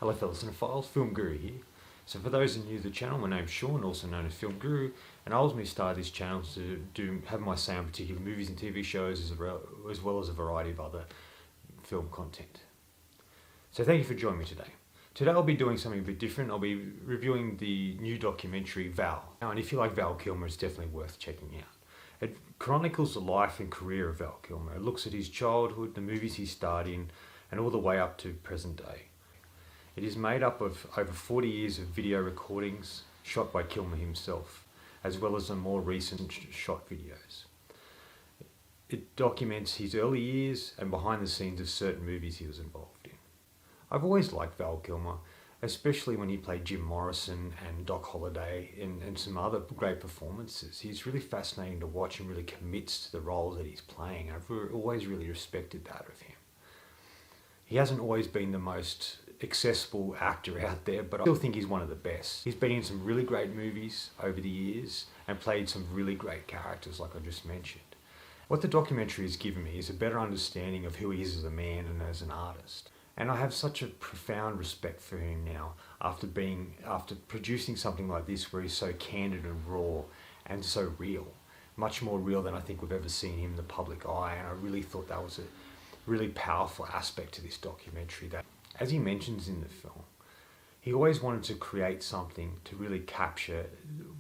Hello fellow cinephiles, Film Guru here. So for those new to the channel, my name's Sean, also known as Film Guru, and I ultimately started this channel to have my say on particular movies and TV shows as well as a variety of other film content. So thank you for joining me today. Today I'll be doing something a bit different. I'll be reviewing the new documentary Val. Now, and if you like Val Kilmer, it's definitely worth checking out. It chronicles the life and career of Val Kilmer. It looks at his childhood, the movies he starred in, and all the way up to present day. It is made up of over 40 years of video recordings shot by Kilmer himself, as well as some more recent shot videos. It documents his early years and behind the scenes of certain movies he was involved in. I've always liked Val Kilmer, especially when he played Jim Morrison and Doc Holliday and some other great performances. He's really fascinating to watch and really commits to the roles that he's playing. I've always really respected that of him. He hasn't always been the most accessible actor out there, but I still think he's one of the best. He's been in some really great movies over the years and played some really great characters like I just mentioned. What the documentary has given me is a better understanding of who he is as a man and as an artist. And I have such a profound respect for him now after producing something like this where he's so candid and raw and so real. Much more real than I think we've ever seen him in the public eye, and I really thought that was a really powerful aspect to this documentary. That, as he mentions in the film, he always wanted to create something to really capture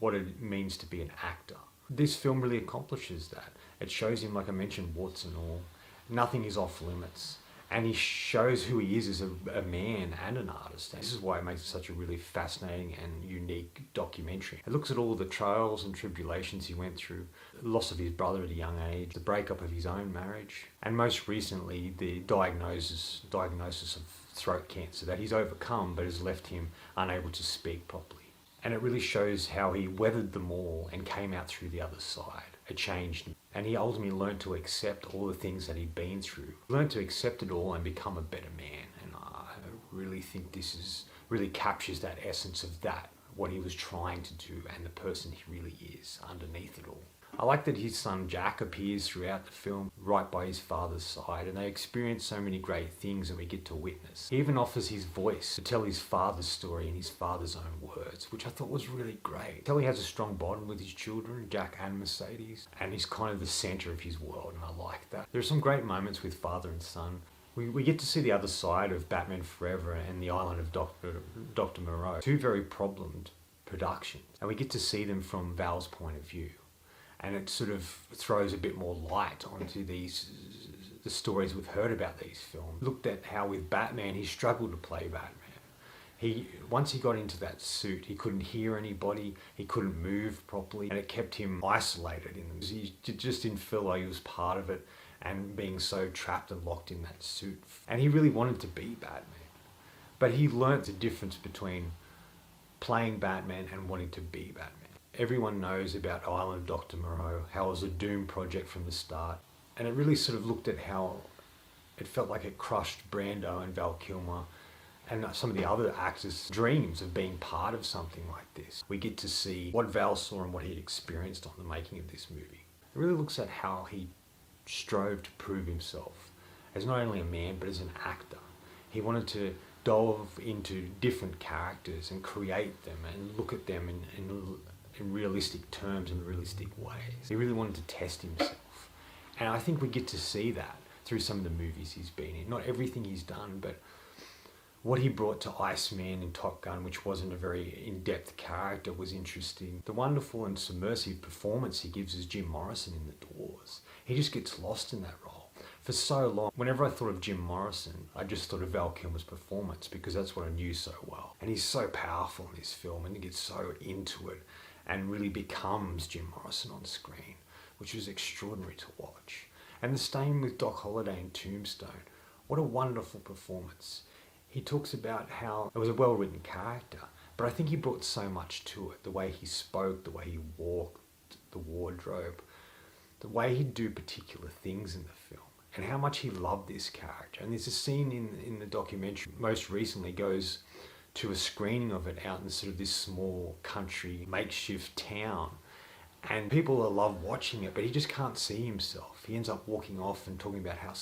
what it means to be an actor. This film really accomplishes that. It shows him, like I mentioned, warts and all. Nothing is off limits. And he shows who he is as a man and an artist. And this is why it makes it such a really fascinating and unique documentary. It looks at all the trials and tribulations he went through, the loss of his brother at a young age, the breakup of his own marriage, and most recently the diagnosis of throat cancer that he's overcome but has left him unable to speak properly. And it really shows how he weathered them all and came out through the other side. It changed him. And he ultimately learned to accept all the things that he'd been through. He learned to accept it all and become a better man. And I really think this really captures that essence of that, what he was trying to do and the person he really is underneath it all. I like that his son Jack appears throughout the film right by his father's side, and they experience so many great things that we get to witness. He even offers his voice to tell his father's story in his father's own words, which I thought was really great. He has a strong bond with his children, Jack and Mercedes, and he's kind of the centre of his world, and I like that. There are some great moments with father and son. We get to see the other side of Batman Forever and the Island of Dr. Moreau, two very problemed productions, and we get to see them from Val's point of view. And it sort of throws a bit more light onto the stories we've heard about these films. Looked at how with Batman, he struggled to play Batman. Once he got into that suit, he couldn't hear anybody, he couldn't move properly, and it kept him isolated. He just didn't feel like he was part of it, and being so trapped and locked in that suit. And he really wanted to be Batman. But he learnt the difference between playing Batman and wanting to be Batman. Everyone knows about Island of Dr. Moreau, how it was a doomed project from the start. And it really sort of looked at how it felt like it crushed Brando and Val Kilmer and some of the other actors' dreams of being part of something like this. We get to see what Val saw and what he'd experienced on the making of this movie. It really looks at how he strove to prove himself as not only a man, but as an actor. He wanted to delve into different characters and create them and look at them in realistic terms and realistic ways. He really wanted to test himself. And I think we get to see that through some of the movies he's been in. Not everything he's done, but what he brought to Iceman in Top Gun, which wasn't a very in-depth character, was interesting. The wonderful and submersive performance he gives as Jim Morrison in The Doors. He just gets lost in that role. For so long, whenever I thought of Jim Morrison, I just thought of Val Kilmer's performance because that's what I knew so well. And he's so powerful in this film and he gets so into it and really becomes Jim Morrison on screen, which was extraordinary to watch. And the same with Doc Holliday in Tombstone. What a wonderful performance. He talks about how it was a well-written character, but I think he brought so much to it. The way he spoke, the way he walked, the wardrobe, the way he'd do particular things in the film, and how much he loved this character. And there's a scene in the documentary, most recently goes to a screening of it out in sort of this small country makeshift town, and people love watching it, but he just can't see himself. He ends up walking off and talking about how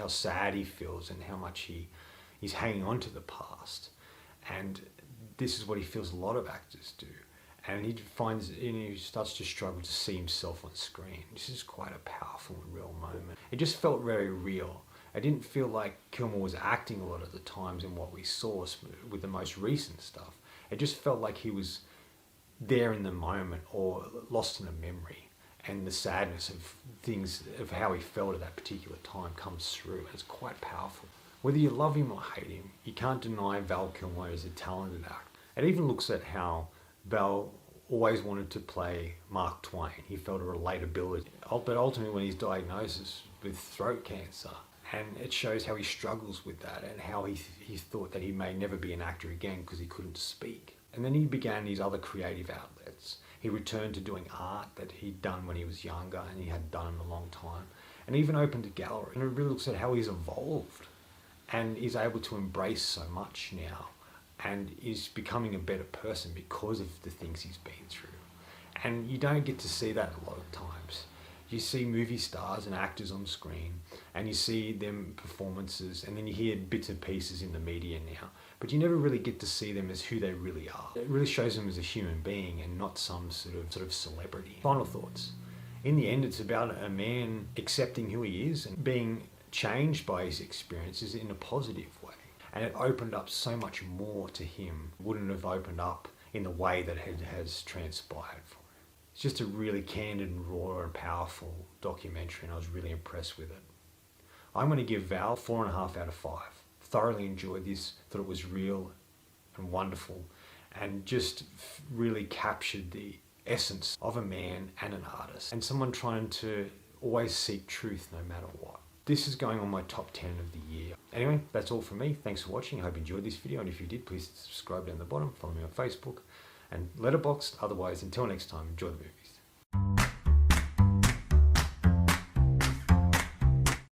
sad he feels and how much he He's hanging on to the past. And this is what he feels a lot of actors do. And he starts to struggle to see himself on screen. This is quite a powerful and real moment. It just felt very real. I didn't feel like Kilmer was acting a lot of the times in what we saw with the most recent stuff. It just felt like he was there in the moment or lost in a memory. And the sadness of things, of how he felt at that particular time comes through. It's quite powerful. Whether you love him or hate him, you can't deny Val Kilmer is a talented actor. It even looks at how Val always wanted to play Mark Twain. He felt a relatability. But ultimately when he's diagnosed with throat cancer, and it shows how he struggles with that and how he thought that he may never be an actor again because he couldn't speak. And then he began these other creative outlets. He returned to doing art that he'd done when he was younger and he hadn't done in a long time. And even opened a gallery. And it really looks at how he's evolved and is able to embrace so much now and is becoming a better person because of the things he's been through. And you don't get to see that a lot of times. You see movie stars and actors on screen and you see them performances and then you hear bits and pieces in the media now, but you never really get to see them as who they really are. It really shows them as a human being and not some sort of celebrity. Final thoughts. In the end, it's about a man accepting who he is and being changed by his experiences in a positive way. And it opened up so much more to him. It wouldn't have opened up in the way that it has transpired for him. It's just a really candid and raw and powerful documentary and I was really impressed with it. I'm going to give Val 4.5 out of 5. Thoroughly enjoyed this, thought it was real and wonderful and just really captured the essence of a man and an artist and someone trying to always seek truth no matter what. This is going on my top 10 of the year. Anyway, that's all from me. Thanks for watching. I hope you enjoyed this video and if you did, please subscribe down the bottom, follow me on Facebook and Letterboxd. Otherwise, until next time, enjoy the movies.